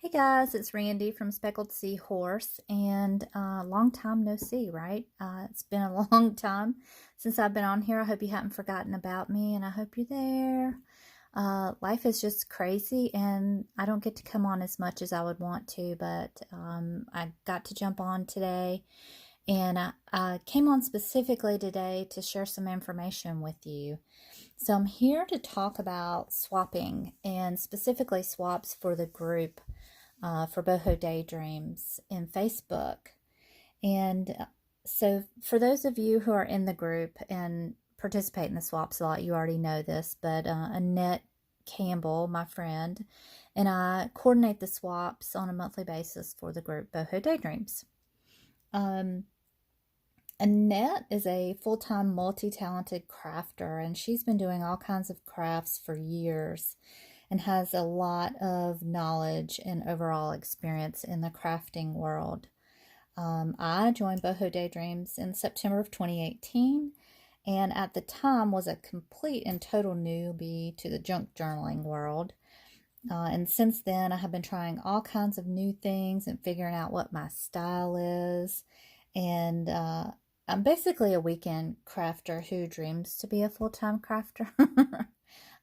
Hey guys, it's Randi from Speckled Seahorse, and long time no see, right? It's been a long time since I've been on here. I hope you haven't forgotten about me, and I hope you're there. Life is just crazy, and I don't get to come on as much as I would want to, but I got to jump on today, and I came on specifically today to share some information with you. So I'm here to talk about swapping, and specifically swaps for the group for Boho Daydreams in Facebook. And so for those of you who are in the group and participate in the swaps a lot, you already know this, but Annette Campbell, my friend, and I coordinate the swaps on a monthly basis for the group Boho Daydreams. Annette is a full-time multi-talented crafter, and she's been doing all kinds of crafts for years and has a lot of knowledge and overall experience in the crafting world. I joined Boho Daydreams in September of 2018, and at the time was a complete and total newbie to the junk journaling world. And since then, I have been trying all kinds of new things and figuring out what my style is. And I'm basically a weekend crafter who dreams to be a full-time crafter.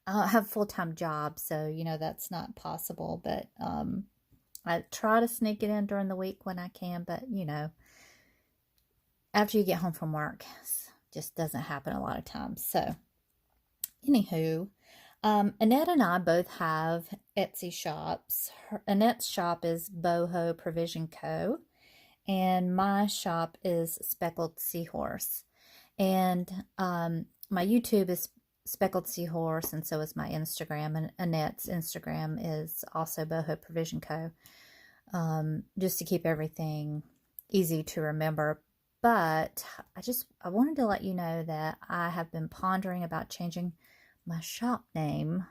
I have a full-time job, so, that's not possible, but I try to sneak it in during the week when I can, but, after you get home from work, it just doesn't happen a lot of times. So, anywho, Annette and I both have Etsy shops. Annette's shop is Boho Provision Co., and my shop is Speckled Seahorse. And my YouTube is Speckled Seahorse, and so is my Instagram, and Annette's Instagram is also Boho Provision Co. Just to keep everything easy to remember. But I wanted to let you know that I have been pondering about changing my shop name,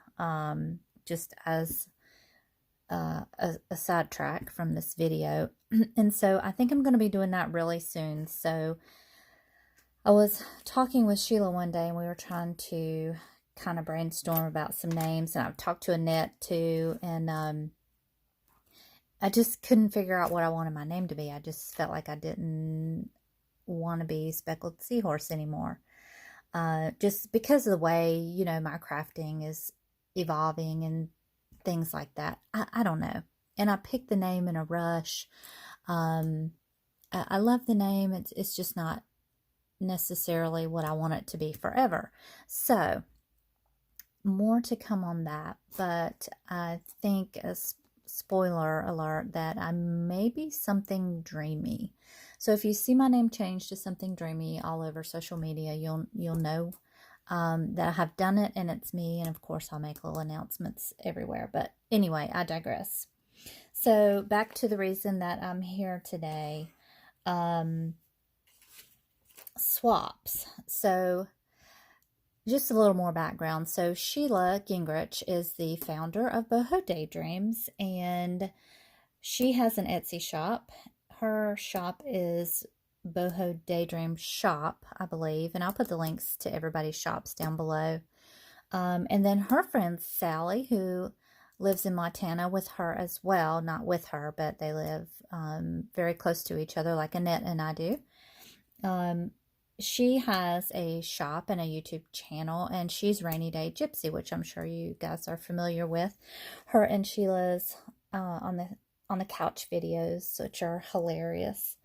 just as a sidetrack from this video. And so I think I'm going to be doing that really soon. So I was talking with Sheila one day, and we were trying to kind of brainstorm about some names, and I've talked to Annette too, and I just couldn't figure out what I wanted my name to be. I just felt like I didn't want to be Speckled Seahorse anymore. Just because of the way, my crafting is evolving and things like that. I don't know. And I picked the name in a rush. I love the name. It's just not necessarily what I want it to be forever. So, more to come on that. But I think, a spoiler alert, that I may be something dreamy. So if you see my name change to something dreamy all over social media, you'll know that I have done it, and it's me. And of course, I'll make little announcements everywhere. But anyway, I digress. So back to the reason that I'm here today. Swaps. So just a little more background. So Sheila Gingrich is the founder of Boho Daydreams, and she has an Etsy shop. Her shop is Boho Daydream Shop, I believe, and I'll put the links to everybody's shops down below. And then her friend Sally, who lives in Montana with her as well, not with her, but they live very close to each other, like Annette and I do. She has a shop and a YouTube channel, and she's Rainy Day Gypsy, which I'm sure you guys are familiar with. Her and Sheila's on the couch videos, which are hilarious.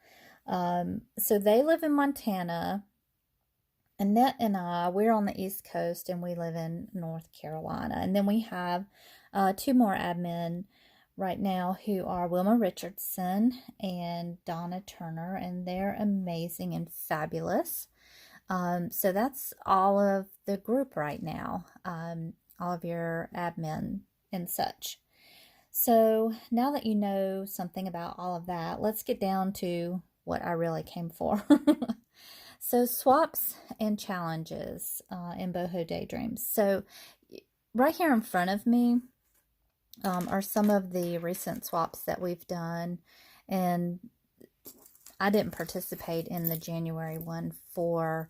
So they live in Montana. Annette and I, we're on the East Coast, and we live in North Carolina. And then we have two more admin right now, who are Wilma Richardson and Donna Turner, and they're amazing and fabulous. So that's all of the group right now, all of your admin and such. So now that you know something about all of that, let's get down to what I really came for. So swaps and challenges in Boho Daydreams. So right here in front of me are some of the recent swaps that we've done, and I didn't participate in the January one for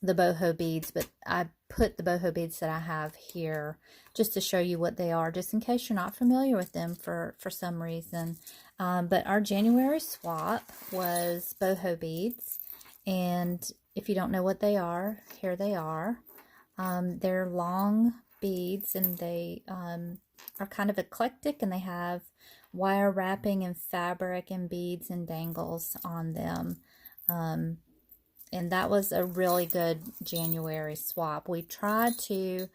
the boho beads, but I put the boho beads that I have here just to show you what they are, just in case you're not familiar with them for some reason. But our January swap was boho beads, and if you don't know what they are, here they are. They're long beads, and they are kind of eclectic, and they have wire wrapping and fabric and beads and dangles on them. And that was a really good January swap. We tried to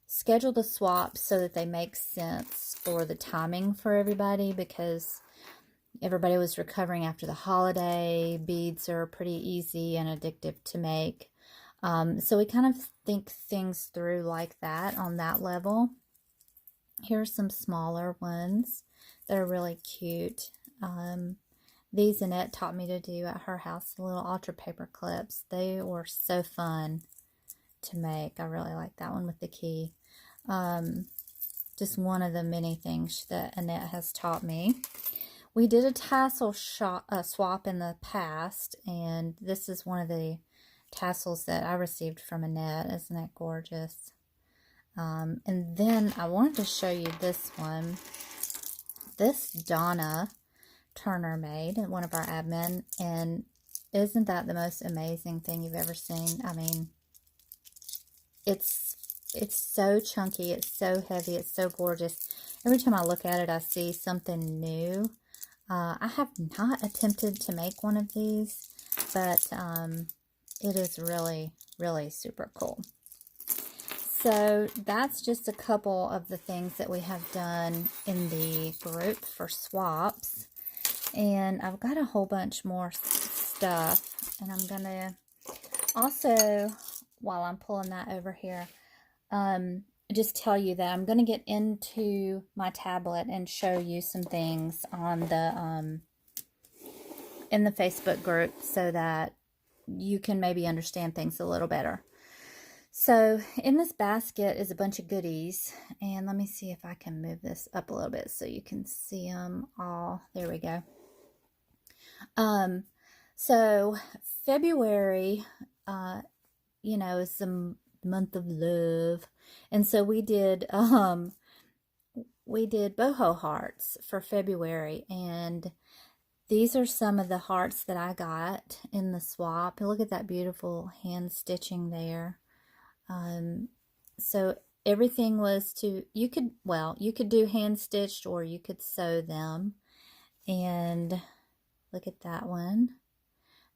schedule the swaps so that they make sense for the timing for everybody, because everybody was recovering after the holiday. Beads are pretty easy and addictive to make. So we kind of think things through like that on that level. Here's some smaller ones that are really cute. These Annette taught me to do at her house, the little ultra paper clips. They were so fun to make. I really like that one with the key. Just one of the many things that Annette has taught me. We did a tassel swap in the past, and this is one of the tassels that I received from Annette. Isn't that gorgeous? And then I wanted to show you this one. This Donna Turner made, one of our admin, and isn't that the most amazing thing you've ever seen? I mean, it's so chunky, it's so heavy, it's so gorgeous. Every time I look at it, I see something new. I have not attempted to make one of these, but it is really, really super cool. So that's just a couple of the things that we have done in the group for swaps. And I've got a whole bunch more stuff. And I'm going to also, while I'm pulling that over here, just tell you that I'm going to get into my tablet and show you some things on the in the Facebook group so that you can maybe understand things a little better. So in this basket is a bunch of goodies, and let me see if I can move this up a little bit so you can see them all. There we go. So February, you know, is the month of love, and so we did boho hearts for February, and these are some of the hearts that I got in the swap. Look at that beautiful hand stitching there. So everything was you could do hand stitched or you could sew them. And look at that one.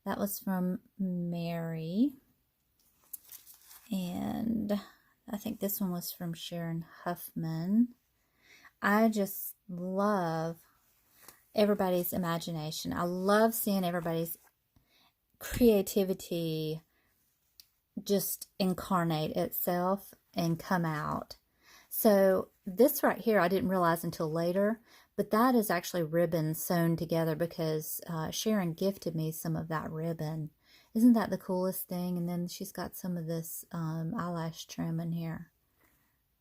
That was from Mary. And I think this one was from Sharon Huffman. I just love everybody's imagination. I love seeing everybody's creativity just incarnate itself and come out. So this right here, I didn't realize until later, but that is actually ribbon sewn together because Sharon gifted me some of that ribbon. Isn't that the coolest thing? And then she's got some of this eyelash trim in here.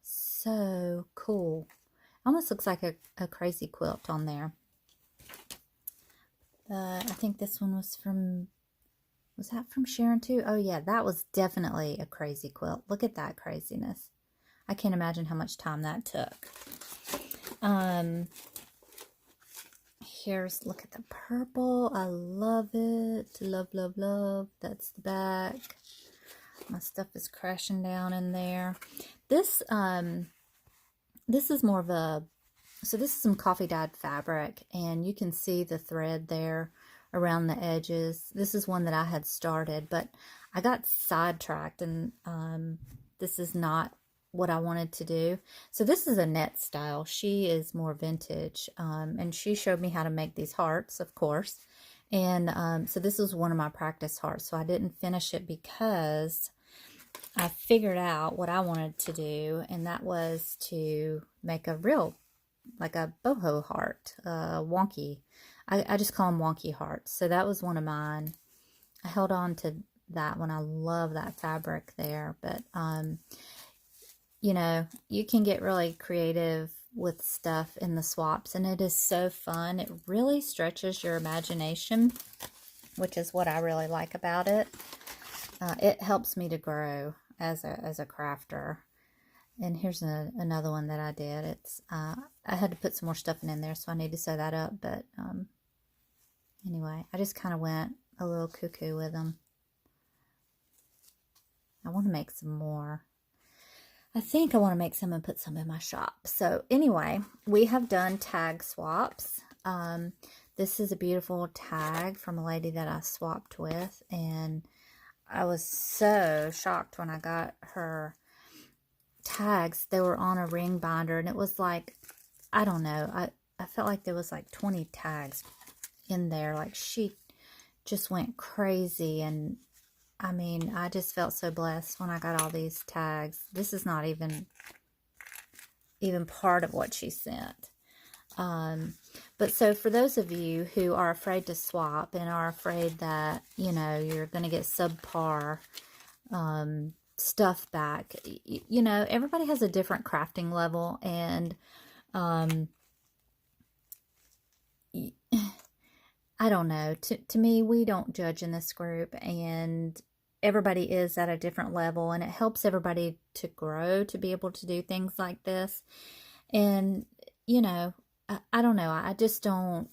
So cool. Almost looks like a crazy quilt on there. I think this one was that from Sharon too? Oh yeah, that was definitely a crazy quilt. Look at that craziness. I can't imagine how much time that took. Look at the purple. I love it. Love, love, love. That's the back. My stuff is crashing down in there. This is more of so this is some coffee dyed fabric, and you can see the thread there around the edges. This is one that I had started, but I got sidetracked, and this is not what I wanted to do. So this is Annette style. She is more vintage, and she showed me how to make these hearts, of course. And so this was one of my practice hearts. So I didn't finish it because I figured out what I wanted to do, and that was to make a real, like a boho heart, wonky. I just call them wonky hearts. So that was one of mine. I held on to that one. I love that fabric there. But, you know, you can get really creative with stuff in the swaps, and it is so fun. It really stretches your imagination, which is what I really like about it. It helps me to grow. as a crafter. And here's another one that I did. It's I had to put some more stuffing in there, so I need to sew that up. But anyway, I just kind of went a little cuckoo with them. I want to make some more. I think I want to make some and put some in my shop. So anyway, we have done tag swaps. This is a beautiful tag from a lady that I swapped with, and I was so shocked when I got her tags. They were on a ring binder, and it was like, I don't know, I felt like there was like 20 tags in there. Like, she just went crazy, and I mean, I just felt so blessed when I got all these tags. This is not even part of what she sent. But so for those of you who are afraid to swap and are afraid that, you know, you're going to get subpar stuff back, you know, everybody has a different crafting level, and I don't know. To me, we don't judge in this group, and everybody is at a different level, and it helps everybody to grow, to be able to do things like this. And, you know, I don't know. I just don't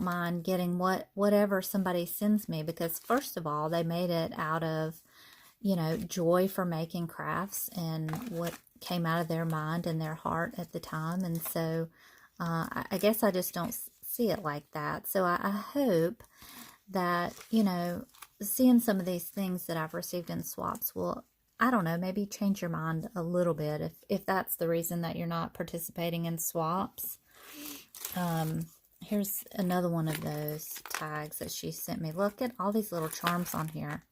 mind getting whatever somebody sends me, because first of all, they made it out of, you know, joy for making crafts and what came out of their mind and their heart at the time. And so I guess I just don't see it like that. So I hope that, you know, seeing some of these things that I've received in swaps will, I don't know, maybe change your mind a little bit if that's the reason that you're not participating in swaps. Here's another one of those tags that she sent me. Look at all these little charms on here.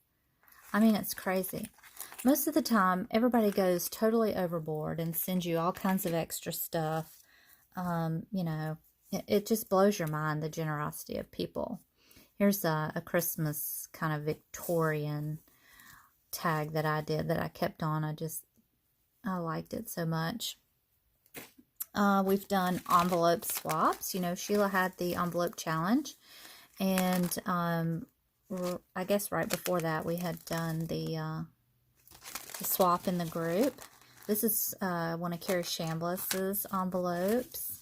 I mean, it's crazy. Most of the time, everybody goes totally overboard and sends you all kinds of extra stuff. You know, it just blows your mind, the generosity of people. Here's a Christmas kind of Victorian tag that I did, that I kept on. I liked it so much. We've done envelope swaps. You know, Sheila had the envelope challenge, and I guess right before that we had done the swap in the group. This is one of Carrie Chambliss's envelopes,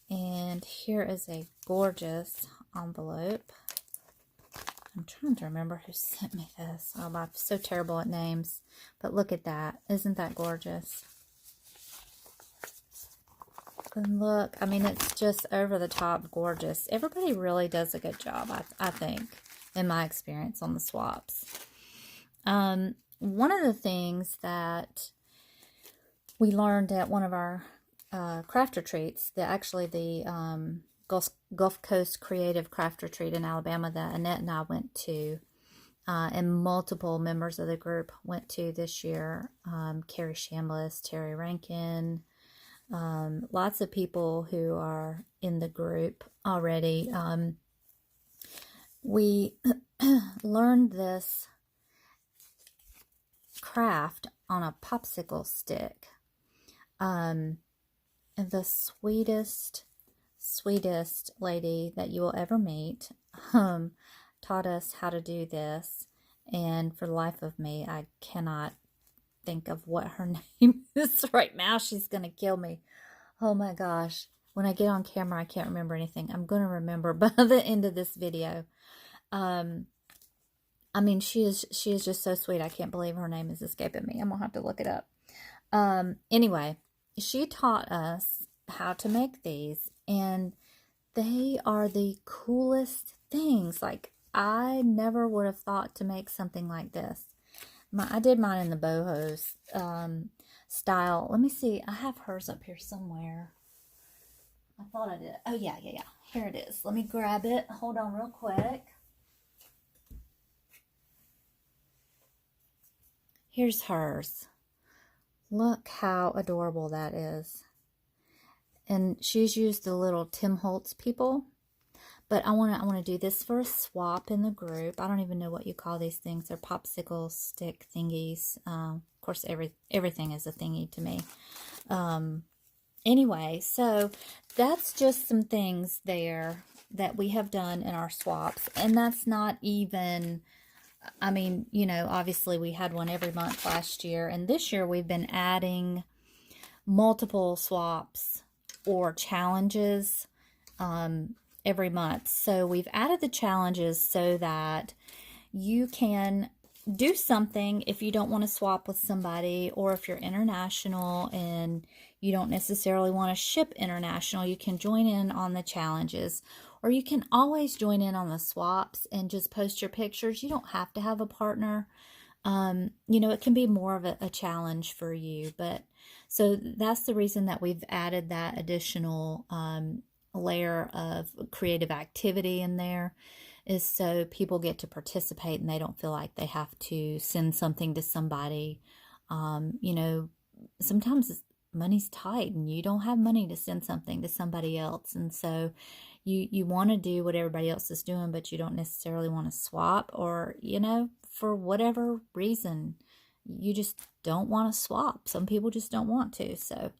and here is a gorgeous envelope. I'm trying to remember who sent me this. Oh, I'm so terrible at names, but look at that. Isn't that gorgeous? And look, I mean, it's just over the top gorgeous. Everybody really does a good job, I think, in my experience on the swaps. One of the things that we learned at one of our craft retreats, the Gulf Coast Creative Craft Retreat in Alabama that Annette and I went to, and multiple members of the group went to this year. Carrie Chambliss, Terry Rankin, lots of people who are in the group already. We learned this craft on a popsicle stick. The sweetest lady that you will ever meet taught us how to do this, and for the life of me, I cannot think of what her name is right now. She's gonna kill me. Oh my gosh, when I get on camera I can't remember anything. I'm gonna remember by the end of this video. I mean, she is just so sweet. I can't believe her name is escaping me. I'm gonna have to look it up. Anyway, she taught us how to make these, and they are the coolest things. Like, I never would have thought to make something like this. I did mine in the boho style. Let me see. I have hers up here somewhere. I thought I did. Oh, yeah. Here it is. Let me grab it. Hold on real quick. Here's hers. Look how adorable that is. And she's used the little Tim Holtz people. But I want to do this for a swap in the group. I don't even know what you call these things. They're popsicle stick thingies. Of course, everything is a thingy to me. Anyway, so that's just some things there that we have done in our swaps. And that's not even I mean, you know, obviously we had one every month last year, and this year we've been adding multiple swaps or challenges every month. So we've added the challenges so that you can do something if you don't want to swap with somebody, or if you're international and you don't necessarily want to ship international, you can join in on the challenges, or you can always join in on the swaps and just post your pictures. You don't have to have a partner. You know, it can be more of a challenge for you, but so that's the reason that we've added that additional layer of creative activity in there, is so people get to participate and they don't feel like they have to send something to somebody. You know, sometimes money's tight and you don't have money to send something to somebody else. And so you want to do what everybody else is doing, but you don't necessarily want to swap, or, you know, for whatever reason, you just don't want to swap. Some people just don't want to. So,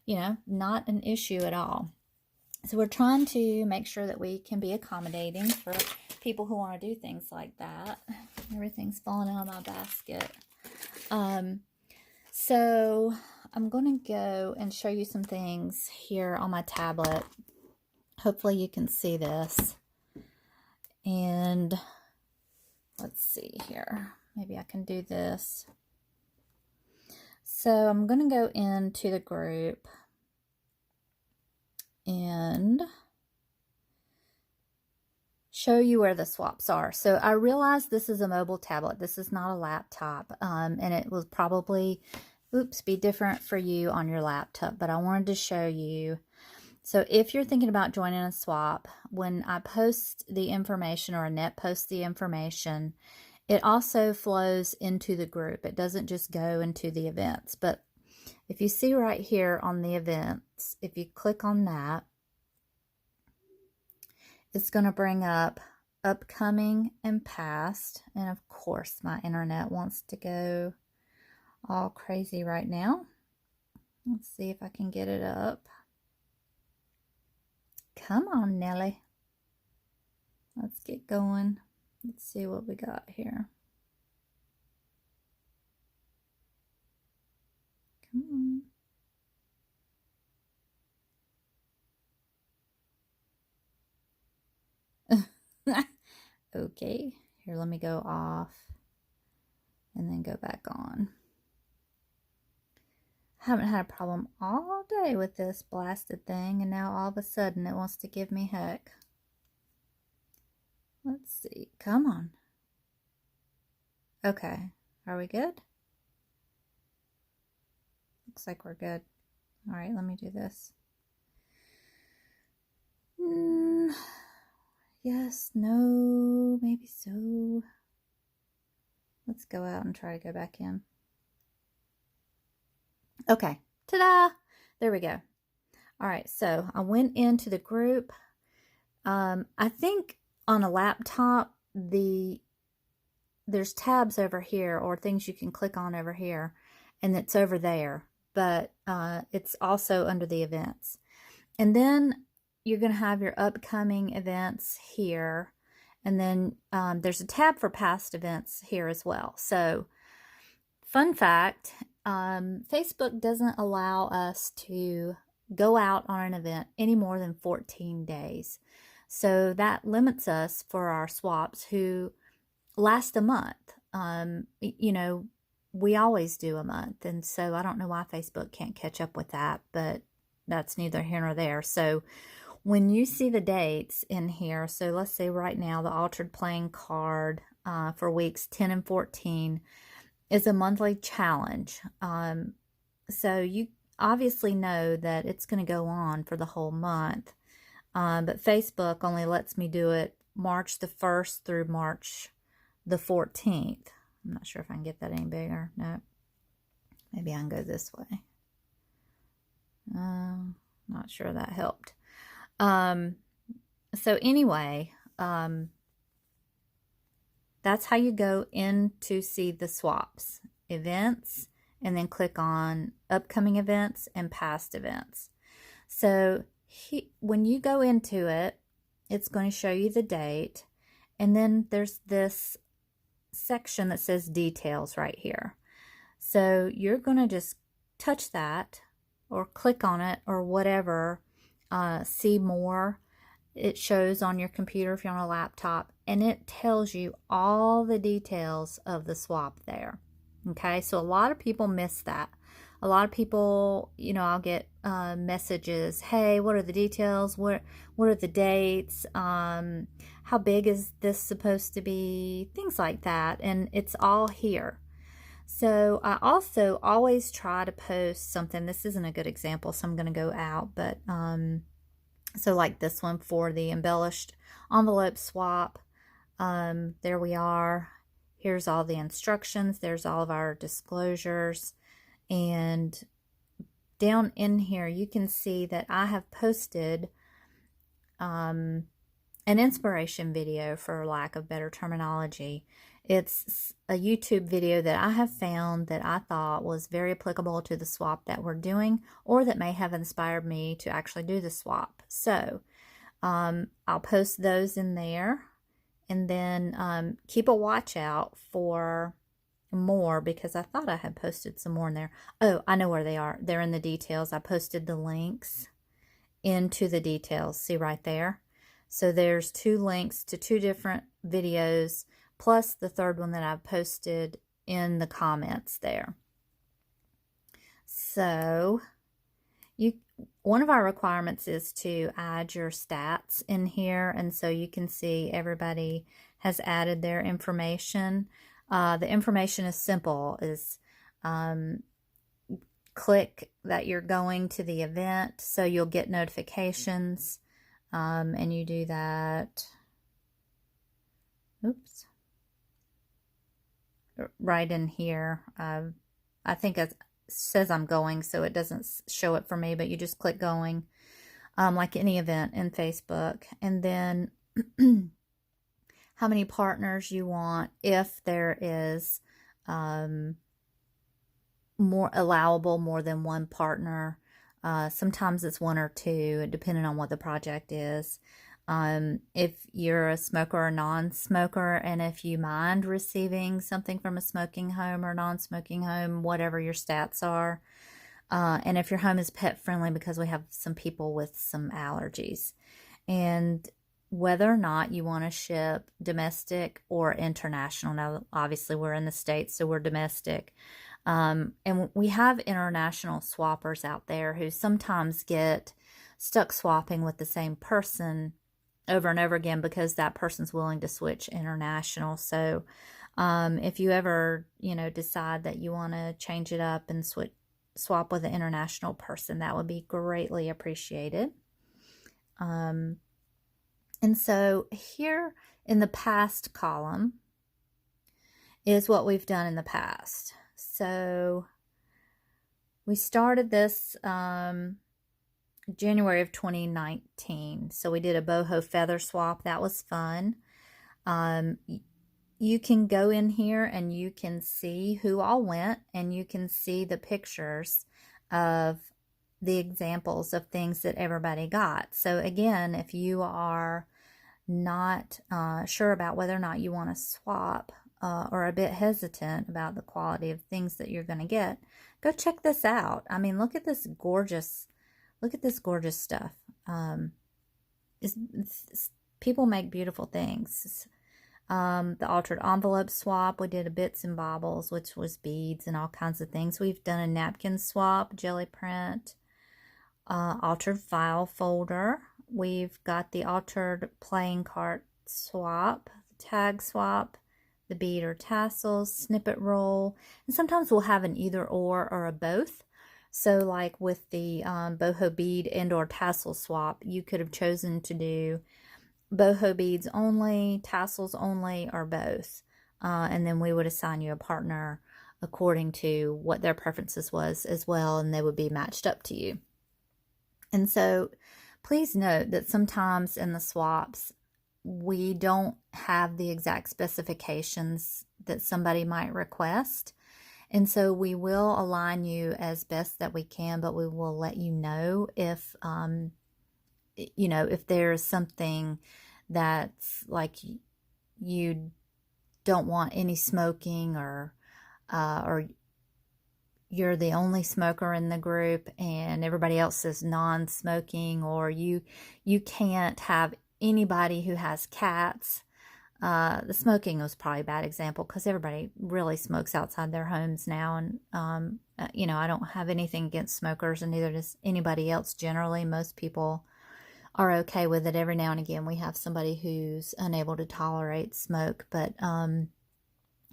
you know, not an issue at all. So we're trying to make sure that we can be accommodating for people who want to do things like that. Everything's falling out of my basket. So I'm going to go and show you some things here on my tablet. Hopefully you can see this. And let's see here. Maybe I can do this. So I'm going to go into the group and show you where the swaps are. So I realize this is a mobile tablet. This is not a laptop. And it will probably, be different for you on your laptop. But I wanted to show you. So if you're thinking about joining a swap, when I post the information, or Annette posts the information, it also flows into the group. It doesn't just go into the events. But if you see right here on the events, if you click on that, it's going to bring up upcoming and past. And of course, my internet wants to go all crazy right now. Let's see if I can get it up. Come on, Nelly. Let's get going. Let's see what we got here. Come on. Okay, here, let me go off and then go back on. I haven't had a problem all day with this blasted thing, and now all of a sudden it wants to give me heck. Let's see. Come on. Okay. Are we good? Looks like we're good. All right, let me do this. Yes, no, maybe so. Let's go out and try to go back in. Okay, ta-da! There we go. All right, so I went into the group. I think on a laptop, there's tabs over here, or things you can click on over here, and it's over there, but it's also under the events. And then you're going to have your upcoming events here, and then there's a tab for past events here as well. So, fun fact, Facebook doesn't allow us to go out on an event any more than 14 days. So that limits us for our swaps who last a month. You know, we always do a month. And so I don't know why Facebook can't catch up with that, but that's neither here nor there. So when you see the dates in here, so let's say right now the altered playing card for weeks 10 and 14 is a monthly challenge. So you obviously know that it's going to go on for the whole month. But Facebook only lets me do it March the 1st through March the 14th. I'm not sure if I can get that any bigger. No. Maybe I can go this way. Not sure that helped. So anyway, that's how you go in to see the swaps, events, and then click on upcoming events and past events. So when you go into it, it's going to show you the date, and then there's this section that says details right here. So you're going to just touch that or click on it or whatever, see more. It shows on your computer if you're on a laptop, and it tells you all the details of the swap there. Okay, so a lot of people miss that. A lot of people, you know, I'll get messages, hey, what are the details? What are the dates? How big is this supposed to be? Things like that, and it's all here. So I also always try to post something. This isn't a good example, so I'm going to go out, but so like this one for the embellished envelope swap. There we are. Here's all the instructions. There's all of our disclosures. And down in here, you can see that I have posted an inspiration video, for lack of better terminology. It's a YouTube video that I have found that I thought was very applicable to the swap that we're doing, or that may have inspired me to actually do the swap. So I'll post those in there, and then keep a watch out for more, because I thought I had posted some more in there. Oh, I know where they are. They're in the details. I posted the links into the details. See right there? So there's 2 links to 2 different videos, plus the third one that I've posted in the comments there. So one of our requirements is to add your stats in here, and so you can see everybody has added their information. The information is simple, is click that you're going to the event, so you'll get notifications, and you do that, oops, right in here. I think it says I'm going, so it doesn't show it for me, but you just click going, like any event in Facebook, and then how many partners you want, if there is more than 1 partner. Sometimes it's 1 or 2, depending on what the project is. If you're a smoker or non-smoker, and if you mind receiving something from a smoking home or non-smoking home, whatever your stats are. And if your home is pet friendly, because we have some people with some allergies. And whether or not you want to ship domestic or international. Now, obviously, we're in the States, so we're domestic. And we have international swappers out there who sometimes get stuck swapping with the same person over and over again because that person's willing to switch international. So if you ever, decide that you want to change it up and swap with an international person, that would be greatly appreciated. And so here in the past column is what we've done in the past. So we started this January of 2019. So we did a boho feather swap. That was fun. You can go in here and you can see who all went, and you can see the pictures of the examples of things that everybody got. So again, if you are not sure about whether or not you want to swap, or a bit hesitant about the quality of things that you're going to get, go check this out. I mean, look at this gorgeous stuff. People make beautiful things. The altered envelope swap, we did a bits and baubles, which was beads and all kinds of things. We've done a napkin swap, jelly print, altered file folder. We've got the altered playing card swap, tag swap, the bead or tassels, snippet roll, and sometimes we'll have an either or a both. So like with the boho bead and or tassel swap, you could have chosen to do boho beads only, tassels only, or both. And then we would assign you a partner according to what their preferences was as well, and they would be matched up to you. And so please note that sometimes in the swaps, we don't have the exact specifications that somebody might request. And so we will align you as best that we can, but we will let you know if, if there's something that's like you don't want any smoking, or you're the only smoker in the group and everybody else is non-smoking, or you can't have anybody who has cats. The smoking was probably a bad example because everybody really smokes outside their homes now. And, I don't have anything against smokers, and neither does anybody else generally. Most people are okay with it. Every now and again, we have somebody who's unable to tolerate smoke. But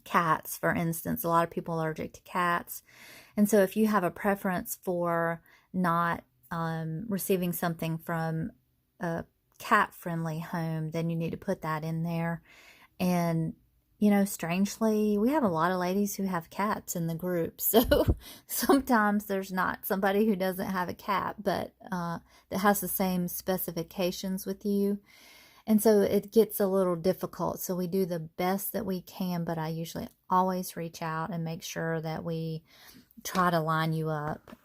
cats, for instance, a lot of people are allergic to cats. And so if you have a preference for not receiving something from a cat-friendly home, then you need to put that in there. And, strangely, we have a lot of ladies who have cats in the group. So sometimes there's not somebody who doesn't have a cat, but that has the same specifications with you. And so it gets a little difficult. So we do the best that we can, but I usually always reach out and make sure that we try to line you up,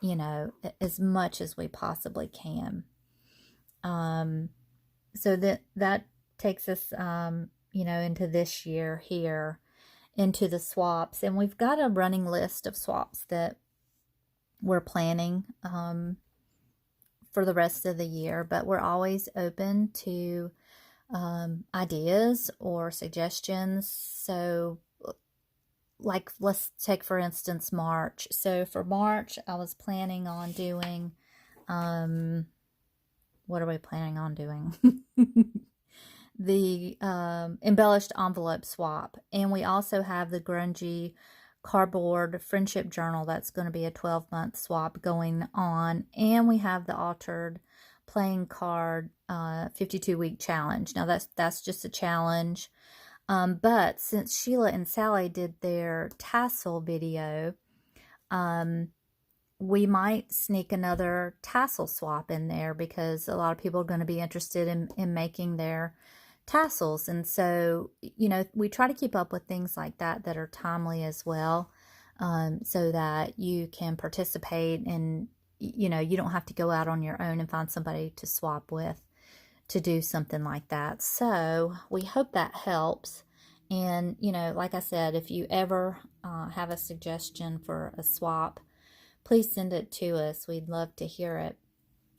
as much as we possibly can. So that takes us, into this year here, into the swaps. And we've got a running list of swaps that we're planning for the rest of the year, but we're always open to ideas or suggestions. So, like, let's take, for instance, March. So for March, I was planning on doing, what are we planning on doing? The embellished envelope swap. And we also have the Grungy cardboard friendship journal. That's going to be a 12-month swap going on. And we have the altered playing card 52-week challenge. Now that's just a challenge. But since Sheila and Sally did their tassel video, we might sneak another tassel swap in there because a lot of people are going to be interested in making their tassels. And so, we try to keep up with things like that are timely as well, so that you can participate and, you don't have to go out on your own and find somebody to swap with to do something like that. So we hope that helps. And, like I said, if you ever have a suggestion for a swap, please send it to us. We'd love to hear it.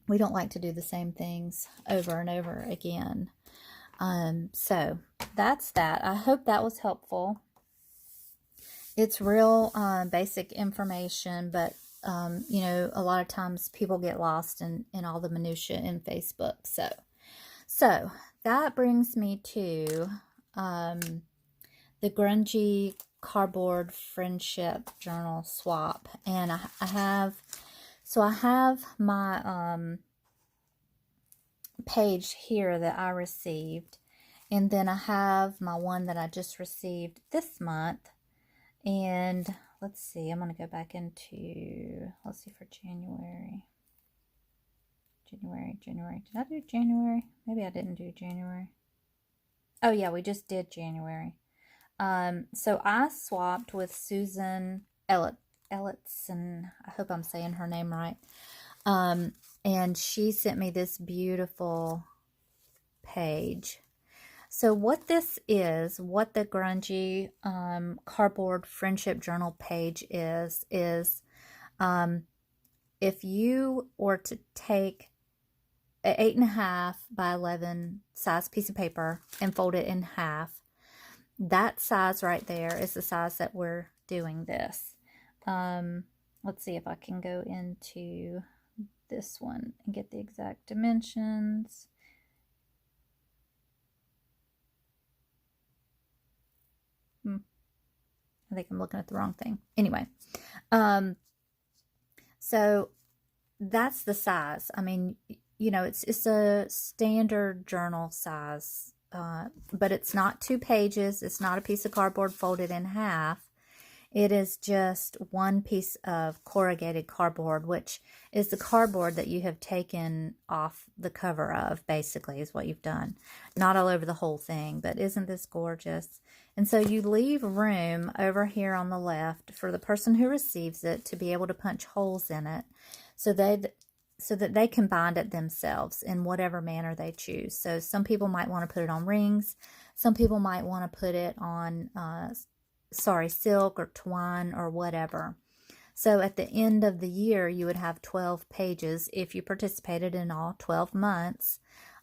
We don't like to do the same things over and over again. So that's that. I hope that was helpful. It's real basic information, but a lot of times people get lost in all the minutia in Facebook. So that brings me to the Grungy cardboard friendship journal swap. And I have my page here that I received, and then I have my one that I just received this month. And let's see, I'm going to go back into, let's see, for January. Did I do January? Maybe I didn't do January. Oh yeah, we just did January. So I swapped with Susan Ellison. I hope I'm saying her name right. And she sent me this beautiful page. So what this is, what the Grungy cardboard friendship journal page is if you were to take an 8.5 by 11 size piece of paper and fold it in half, that size right there is the size that we're doing this. Let's see if I can go into this one and get the exact dimensions. I think I'm looking at the wrong thing. Anyway, so that's the size. I mean, it's a standard journal size, but it's not 2 pages. It's not a piece of cardboard folded in half. It is just one piece of corrugated cardboard, which is the cardboard that you have taken off the cover of, basically, is what you've done. Not all over the whole thing, but isn't this gorgeous? And so you leave room over here on the left for the person who receives it to be able to punch holes in it. So so that they can bind it themselves in whatever manner they choose. So some people might want to put it on rings. Some people might want to put it on, silk or twine or whatever. So at the end of the year, you would have 12 pages if you participated in all 12 months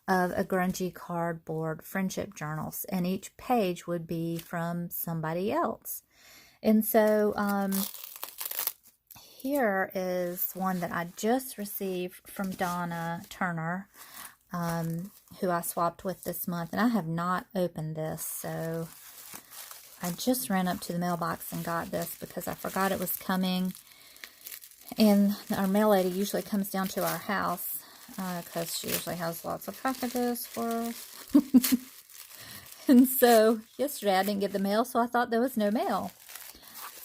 of a Grungy cardboard friendship journals. And each page would be from somebody else. And so here is one that I just received from Donna Turner, who I swapped with this month. And I have not opened this, so I just ran up to the mailbox and got this because I forgot it was coming. And our mail lady usually comes down to our house because she usually has lots of packages for us. And so yesterday I didn't get the mail, so I thought there was no mail.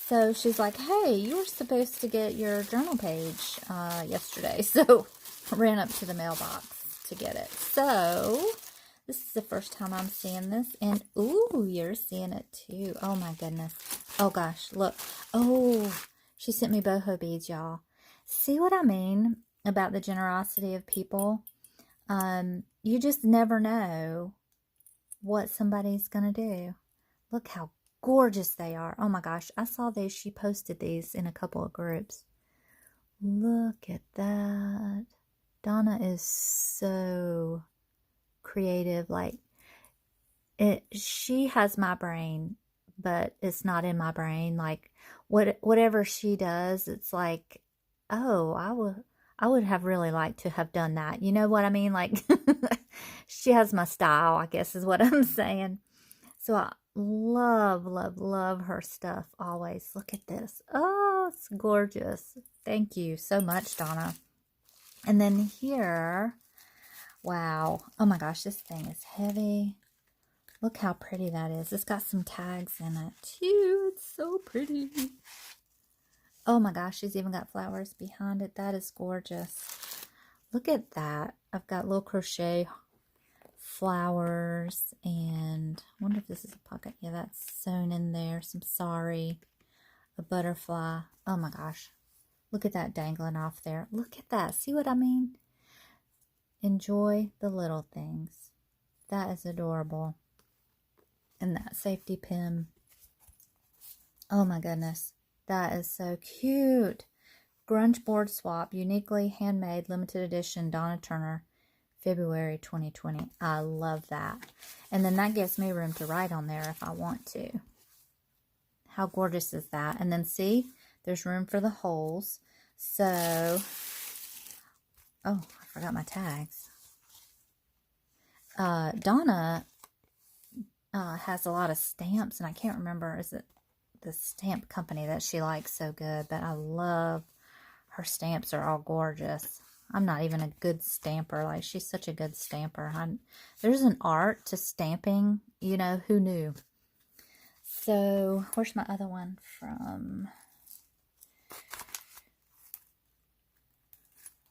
So she's like, hey, you were supposed to get your journal page yesterday. So I ran up to the mailbox to get it. So this is the first time I'm seeing this. And, ooh, you're seeing it too. Oh, my goodness. Oh, gosh, look. Oh, she sent me boho beads, y'all. See what I mean about the generosity of people? You just never know what somebody's going to do. Look how gorgeous they are. Oh, my gosh. I saw these. She posted these in a couple of groups. Look at that. Donna is so creative. Like, she has my brain, but it's not in my brain. Like, whatever she does, it's like, oh, I would have really liked to have done that. You know what I mean? Like, she has my style, I guess is what I'm saying. So I love, love, love her stuff always. Look at this. Oh, it's gorgeous. Thank you so much, Donna. And then here, wow. Oh my gosh, this thing is heavy. Look how pretty that is. It's got some tags in it too. It's so pretty. Oh my gosh, she's even got flowers behind it. That is gorgeous. Look at that. I've got little crochet flowers, and I wonder if this is a pocket. Yeah, that's sewn in there. Some sari, a butterfly. Oh my gosh. Look at that dangling off there. Look at that. See what I mean? Enjoy the little things. That is adorable. And that safety pin. Oh my goodness. That is so cute. Grunge board swap, uniquely handmade, limited edition, Donna Turner, February 2020. I love that. And then that gives me room to write on there if I want to. How gorgeous is that? And then see, there's room for the holes. So, oh, I forgot my tags. Donna has a lot of stamps, and I can't remember, is it the stamp company that she likes so good? But I love her stamps. Are all gorgeous. I'm not even a good stamper. Like, she's such a good stamper. There's an art to stamping, you know, who knew? So, where's my other one from?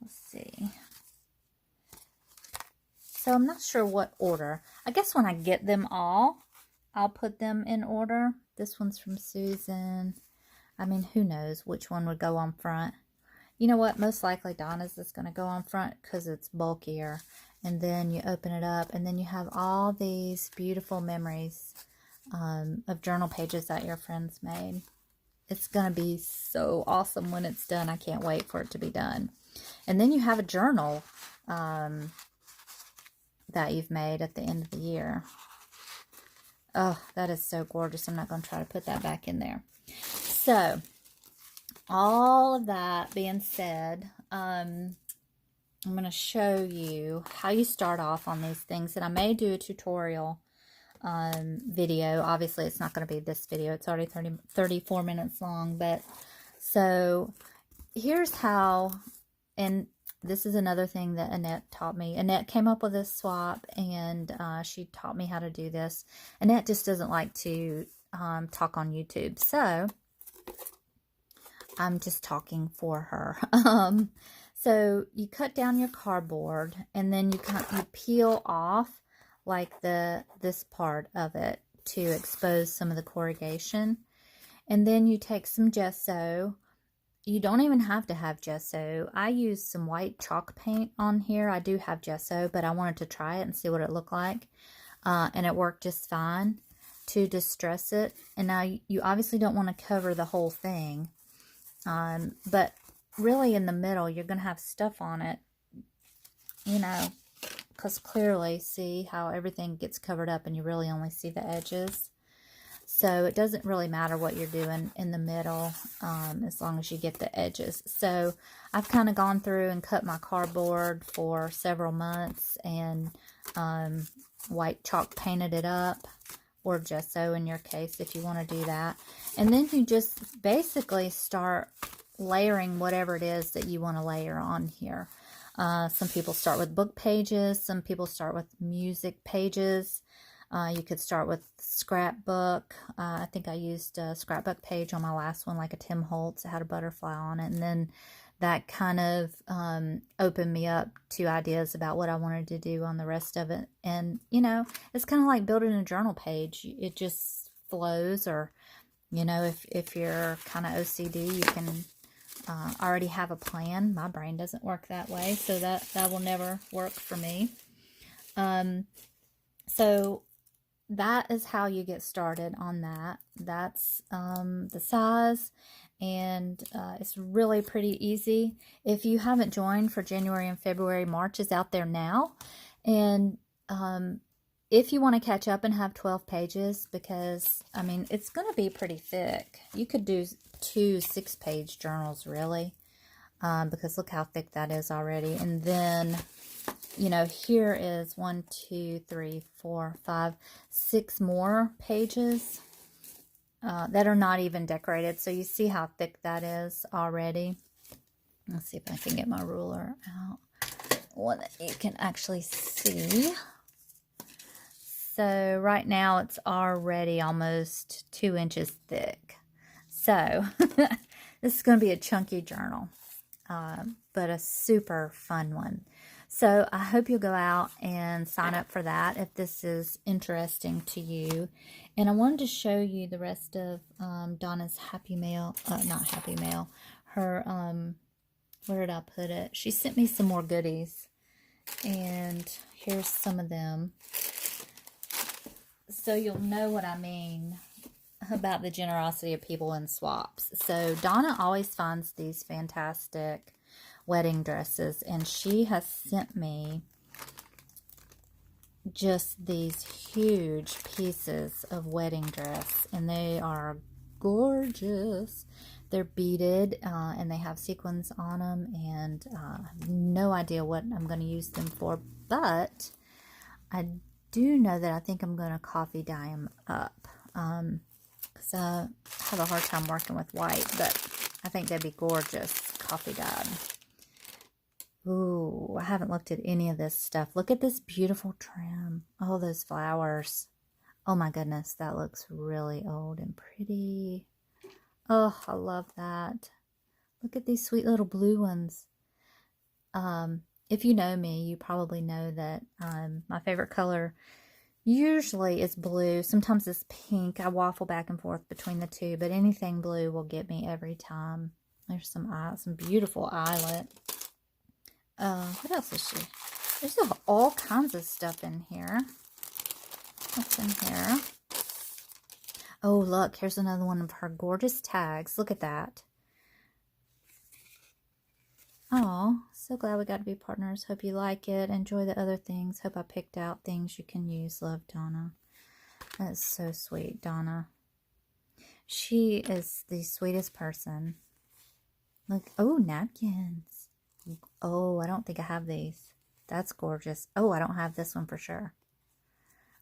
Let's see. So, I'm not sure what order. I guess when I get them all, I'll put them in order. This one's from Susan. I mean, who knows which one would go on front. You know what? Most likely Donna's is going to go on front because it's bulkier. And then you open it up, and then you have all these beautiful memories of journal pages that your friends made. It's going to be so awesome when it's done. I can't wait for it to be done. And then you have a journal that you've made at the end of the year. Oh, that is so gorgeous. I'm not going to try to put that back in there. So, all of that being said, I'm going to show you how you start off on these things. And I may do a tutorial video. Obviously, it's not going to be this video. It's already 34 minutes long. But, so, here's how, and this is another thing that Annette taught me. Annette came up with this swap, and she taught me how to do this. Annette just doesn't like to talk on YouTube, so I'm just talking for her. So you cut down your cardboard, and then you peel off like this part of it to expose some of the corrugation. And then you take some gesso, you don't even have to have gesso. I used some white chalk paint on here. I do have gesso, but I wanted to try it and see what it looked like. And it worked just fine to distress it. And now you obviously don't want to cover the whole thing. But really in the middle, you're going to have stuff on it, you know, because clearly see how everything gets covered up and you really only see the edges. So it doesn't really matter what you're doing in the middle, as long as you get the edges. So I've kind of gone through and cut my cardboard for several months and white chalk painted it up, or gesso in your case if you want to do that. And then you just basically start layering whatever it is that you want to layer on here. Some people start with book pages. Some people start with music pages. You could start with scrapbook. I think I used a scrapbook page on my last one, like a Tim Holtz. It had a butterfly on it. And then that kind of opened me up to ideas about what I wanted to do on the rest of it. And, you know, it's kind of like building a journal page. It just flows, or, you know, if you're kind of OCD, you can already have a plan. My brain doesn't work that way, so that will never work for me. So that is how you get started on that. That's the size, and it's really pretty easy. If you haven't joined for January and February, March is out there now. And if you want to catch up and have 12 pages, because, I mean, it's going to be pretty thick. You could do 2 6-page journals, really, because look how thick that is already. And then, you know, here is 1, 2, 3, 4, 5, 6 more pages that are not even decorated. So you see how thick that is already. Let's see if I can get my ruler out, one that you can actually see. So right now it's already almost 2 inches thick. So this is going to be a chunky journal, but a super fun one. So I hope you'll go out and sign up for that if this is interesting to you. And I wanted to show you the rest of Donna's Happy Mail, not Happy Mail, her, where did I put it? She sent me some more goodies, and here's some of them. So you'll know what I mean about the generosity of people in swaps. So Donna always finds these fantastic wedding dresses, and she has sent me just these huge pieces of wedding dress, and they are gorgeous. They're beaded, and they have sequins on them, and I have no idea what I'm going to use them for, but I do know that I think I'm going to coffee dye them up, because I have a hard time working with white, but I think they'd be gorgeous coffee dyed. Ooh, I haven't looked at any of this stuff. Look at this beautiful trim. Oh, those flowers. Oh my goodness, that looks really old and pretty. Oh, I love that. Look at these sweet little blue ones. If you know me, you probably know that my favorite color usually is blue. Sometimes it's pink. I waffle back and forth between the two, but anything blue will get me every time. There's some beautiful eyelet. What else is she? There's all kinds of stuff in here. What's in here? Oh, look, here's another one of her gorgeous tags. Look at that. Oh, so glad we got to be partners. Hope you like it. Enjoy the other things. Hope I picked out things you can use. Love, Donna. That's so sweet, Donna. She is the sweetest person. Look, oh, napkins. Oh, I don't think I have these. That's gorgeous. Oh, I don't have this one for sure.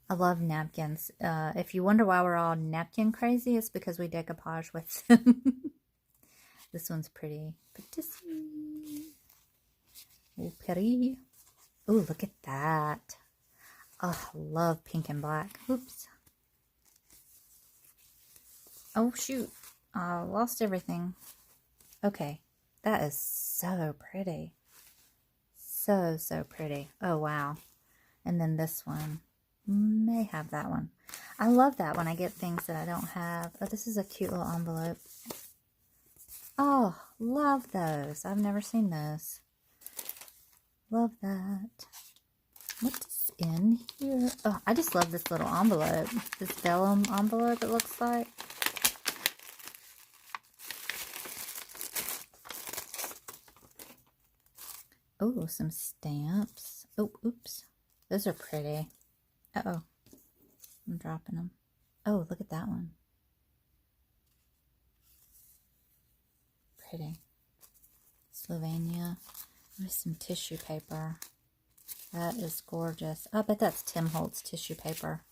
I love napkins. If you wonder why we're all napkin crazy, it's because we decoupage with them. This one's pretty. Oh, pretty. Oh, look at that. Oh, I love pink and black. Oops. Oh, shoot. I lost everything. Okay. That is so pretty. So, so pretty. Oh, wow. And then this one. May have that one. I love that when I get things that I don't have. Oh, this is a cute little envelope. Oh, love those. I've never seen those. Love that. What's in here? Oh, I just love this little envelope. This vellum envelope, it looks like. Oh, some stamps. Oh, oops. Those are pretty. Uh-oh. I'm dropping them. Oh, look at that one. Pretty. Slovenia. There's some tissue paper. That is gorgeous. I bet that's Tim Holtz tissue paper.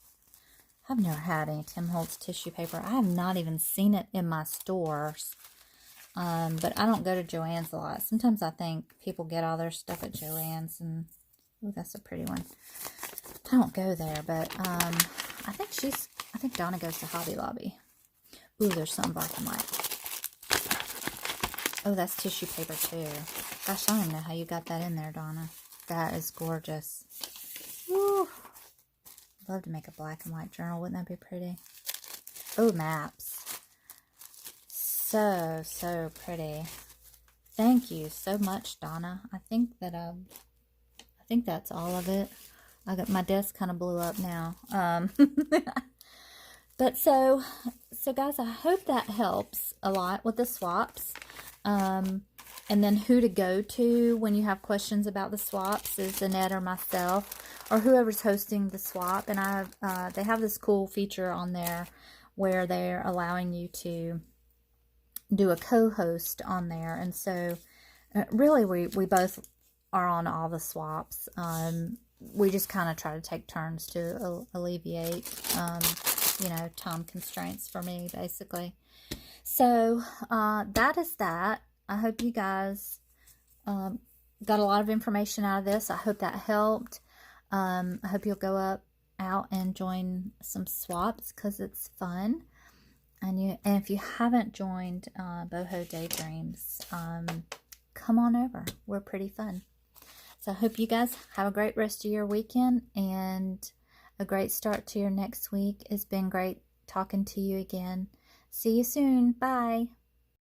I've never had any Tim Holtz tissue paper. I have not even seen it in my stores. But I don't go to Joann's a lot. Sometimes I think people get all their stuff at Joann's, and oh, that's a pretty one. I don't go there, but I think Donna goes to Hobby Lobby. Ooh, there's some black and white. Oh, that's tissue paper too. Gosh, I don't even know how you got that in there, Donna. That is gorgeous. Woo! Love to make a black and white journal. Wouldn't that be pretty? Oh, maps. So pretty. Thank you so much, Donna. I think that's all of it. My desk kind of blew up now. But so guys, I hope that helps a lot with the swaps. And then who to go to when you have questions about the swaps is Annette or myself or whoever's hosting the swap. And they have this cool feature on there where they're allowing you to do a co-host on there. And so really we both are on all the swaps. We just kind of try to take turns to alleviate, time constraints for me, basically. So that is that. I hope you guys got a lot of information out of this. I hope that helped. I hope you'll go out and join some swaps because it's fun. And if you haven't joined Bohodaydreams, come on over. We're pretty fun. So I hope you guys have a great rest of your weekend and a great start to your next week. It's been great talking to you again. See you soon. Bye.